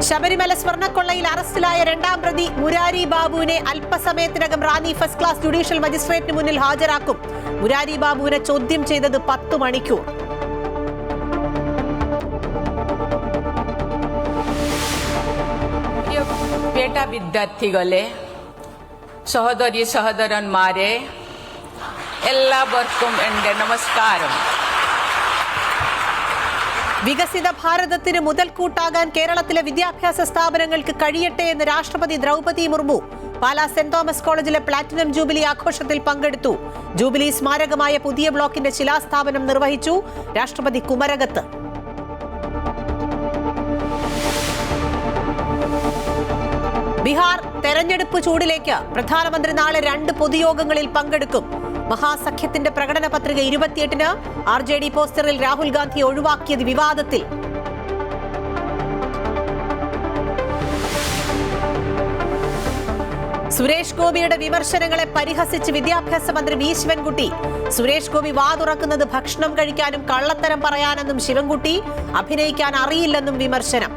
ശബരിമല സ്വർണ്ണക്കൊള്ളയിൽ അറസ്റ്റിലായ രണ്ടാം പ്രതി മുരാരി ബാബുവിനെ അല്പസമയത്തിനകം റാന്നി ഫസ്റ്റ് ക്ലാസ് ജുഡീഷ്യൽ മജിസ്ട്രേറ്റിന് മുന്നിൽ ഹാജരാക്കും. മുരാരി ബാബുവിനെ ചോദ്യം ചെയ്തത് 10 മണിക്കൂർ. പേട്ട വിദ്യാർത്ഥികളെ, സഹോദരി സഹോദരന്മാരെ, എല്ലാവർക്കും എൻ്റെ നമസ്കാരം. വികസിത ഭാരതത്തിന് മുതൽക്കൂട്ടാകാൻ കേരളത്തിലെ വിദ്യാഭ്യാസ സ്ഥാപനങ്ങൾക്ക് കഴിയട്ടെ എന്ന് രാഷ്ട്രപതി ദ്രൗപദി മുർമു പാലാ സെന്റ് തോമസ് കോളേജിലെ പ്ലാറ്റിനം ജൂബിലി ആഘോഷത്തിൽ പങ്കെടുത്തു. ജൂബിലി സ്മാരകമായ പുതിയ ബ്ലോക്കിന്റെ ശിലാസ്ഥാപനം നിർവഹിച്ചു രാഷ്ട്രപതി കുമരകത്ത്. ബീഹാർ തെരഞ്ഞെടുപ്പ് ചൂടിലേക്ക് പ്രധാനമന്ത്രി നാളെ 2 പൊതുയോഗങ്ങളിൽ പങ്കെടുക്കും. മഹാസഖ്യത്തിന്റെ പ്രകടന പത്രിക 28-ന് RJD പോസ്റ്ററിൽ രാഹുൽ ഗാന്ധിയെ ഒഴിവാക്കിയത് വിവാദത്തിൽ. സുരേഷ് ഗോപിയുടെ വിമർശനങ്ങളെ പരിഹസിച്ച് വിദ്യാഭ്യാസ മന്ത്രി വി ശിവൻകുട്ടി. സുരേഷ് ഗോപി വാതുറക്കുന്നത് ഭക്ഷണം കഴിക്കാനും കള്ളത്തരം പറയാനെന്നും ശിവൻകുട്ടി, അഭിനയിക്കാൻ അറിയില്ലെന്നും വിമർശനം.